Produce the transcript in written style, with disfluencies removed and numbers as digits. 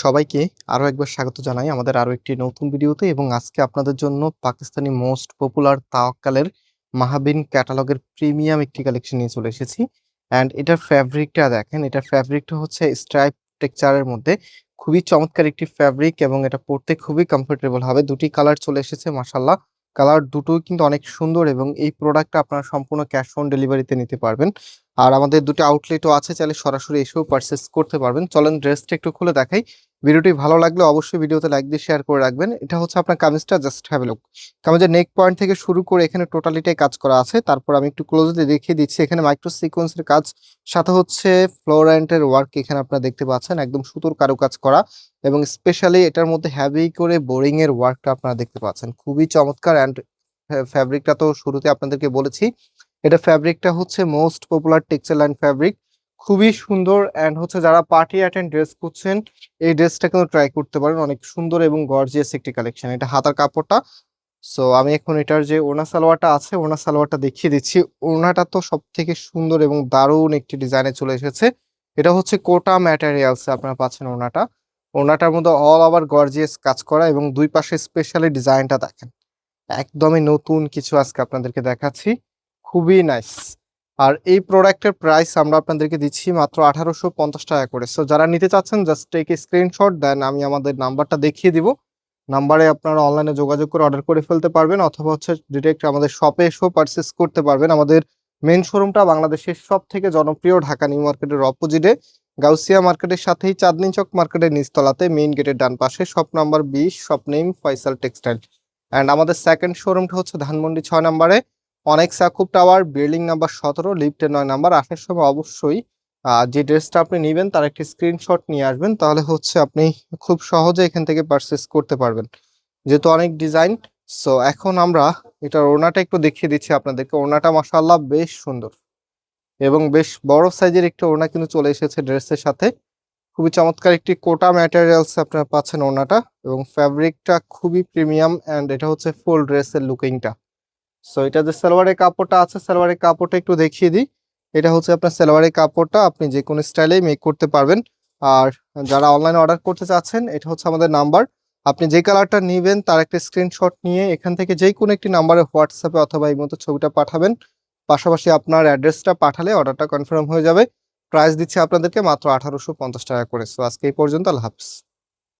সবাইকে আরো একবার স্বাগত জানাই আমাদের আরো একটি নতুন ভিডিওতে। এবং আজকে আপনাদের জন্য পাকিস্তানি মোস্ট পপুলার তাওয়াক্কালের মাহাবিন ক্যাটালগের প্রিমিয়াম একটি কালেকশন নিয়ে চলে এসেছি। অ্যান্ড এটার ফ্যাব্রিকটা দেখেন, এটার ফ্যাব্রিকটা হচ্ছে স্ট্রাইপ টেক্সচারের মধ্যে খুবই চমৎকার একটি ফ্যাব্রিক এবং এটা পরতে খুবই কমফোর্টেবল হবে। দুটি কালার চলে এসেছে, মাশাল্লাহ কালার দুটোই কিন্তু অনেক সুন্দর এবং এই প্রোডাক্টটা আপনারা সম্পূর্ণ ক্যাশ অন ডেলিভারিতে নিতে পারবেন। আর আমাদের দুটো আউটলেটও আছে, চাইলে সরাসরি এসেও পারচেস করতে পারবেন। চলেন ড্রেসটা একটু খুলে দেখাই। ভিডিওটি ভালো লাগলে অবশ্যই ভিডিওতে লাইক দিয়ে শেয়ার করে রাখবেন। এটা হচ্ছে আপনার কামিজটা, জাস্ট হ্যাভ এ লুক। কামিজের নেক পয়েন্ট থেকে শুরু করে এখানে টোটালিটাই কাজ করা আছে। তারপর আমি একটু ক্লোজলি দেখিয়ে দিচ্ছি, এখানে মাইক্রো সিকোয়েন্সের কাজ, সাথে হচ্ছে ফ্লোরেন্টের ওয়ার্ক এখানে আপনারা দেখতে পাচ্ছেন, একদম সুতোর কারুকাজ করা। এবং স্পেশালি এটার মধ্যে হ্যাভি করে বোরিং এর ওয়ার্কটা আপনারা দেখতে পাচ্ছেন, খুবই চমৎকার। অ্যান্ড ফ্যাব্রিকটা তো শুরুতে আপনাদেরকে বলেছি, এটা ফ্যাব্রিকটা হচ্ছে most popular textile and fabric, খুবই সুন্দর। অ্যান্ড হচ্ছে যারা পার্টি অ্যাটেন্ড ড্রেস করছেন এই ড্রেসটা কিন্তু ট্রাই করতে পারেন, অনেক সুন্দর এবং গর্জিয়াস একটি কালেকশন। এটা হাতার কাপড়টা। সো আমি এখন এটার যে ওড়না সালোয়ারটা আছে, ওড়না সালোয়ারটা দেখিয়ে দিচ্ছি। ওড়নাটা তো সব থেকে সুন্দর এবং দারুণ একটি ডিজাইনে চলে এসেছে। এটা হচ্ছে কোটা ম্যাটেরিয়ালস আপনারা পাচ্ছেন ওড়নাটা। ওড়নাটার মধ্যে অল ওভার গর্জিয়াস কাজ করা এবং দুই পাশে স্পেশালি ডিজাইনটা দেখেন, একদমই নতুন কিছু আজকে আপনাদেরকে দেখাচ্ছি, খুবই নাইস। আর এই প্রোডাক্টের প্রাইস আমরা আপনাদেরকে দিচ্ছি মাত্র 1850 টাকা করে। সো যারা নিতে চাচ্ছেন জাস্ট টেক এ স্ক্রিনশট দেন, আমি আমাদের নাম্বারটা দেখিয়ে দিব। নাম্বারে আপনারা অনলাইনে যোগাযোগ করে অর্ডার করে ফেলতে পারবেন, অথবা হচ্ছে ডিরেক্ট আমাদের শপে এসেও পারচেস করতে পারবেন। আমাদের মেন শোরুমটা বাংলাদেশের সব থেকে জনপ্রিয় ঢাকা নিউ মার্কেটের অপোজিটে, গাউসিয়া মার্কেটের সাথেই চাঁদনী চক মার্কেটের নিচতলাতে, মেইন গেটের ডান পাশে, shop number 20, shop name Faisal textile. And আমাদের সেকেন্ড শোরুমটা হচ্ছে ধানমন্ডি 6 নম্বরে, অনেক সাকুব টাওয়ার, বিল্ডিং নাম্বার 17, লিফটে 9 নাম্বার। আসার সময় অবশ্যই যে ড্রেসটা আপনি নেবেন তার একটি স্ক্রিনশট নিয়ে আসবেন, তাহলে হচ্ছে আপনি খুব সহজে এখান থেকে পারচেস করতে পারবেন, যেহেতু অনেক ডিজাইন। সো এখন আমরা এটার ওড়নাটা একটু দেখিয়ে দিচ্ছি আপনাদেরকে। ওড়নাটা মাশাআল্লাহ বেশ সুন্দর এবং বেশ বড় সাইজের একটি ওড়না কিন্তু চলে এসেছে ড্রেসের সাথে। খুবই চমৎকার একটি কোটা ম্যাটেরিয়ালস আপনারা পাচ্ছেন ওড়নাটা, এবং ফ্যাব্রিকটা খুবই প্রিমিয়াম। অ্যান্ড এটা হচ্ছে ফুল ড্রেসের লুকিংটা। সো এটা যে সালোয়ারের কাপড়টা আছে, সালোয়ারের কাপড়টা একটু দেখিয়ে দিই। এটা হচ্ছে আপনার সালোয়ারের কাপড়টা, আপনি যে কোনো স্টাইলেই মেক করতে পারবেন। আর যারা অনলাইনে অর্ডার করতে চাচ্ছেন, এটা হচ্ছে আমাদের নাম্বার। আপনি যে কালারটা নেবেন তার একটা স্ক্রিনশট নিয়ে এখান থেকে যে কোনো একটি নাম্বারে হোয়াটসঅ্যাপে অথবা এই মতো ছবিটা পাঠাবেন, পাশাপাশি আপনার অ্যাড্রেসটা পাঠালে অর্ডারটা কনফার্ম হয়ে যাবে। প্রাইস দিচ্ছে আপনাদেরকে মাত্র 1850 টাকা করে। সো আজকে এই পর্যন্ত, আল্লাহ হাফিজ।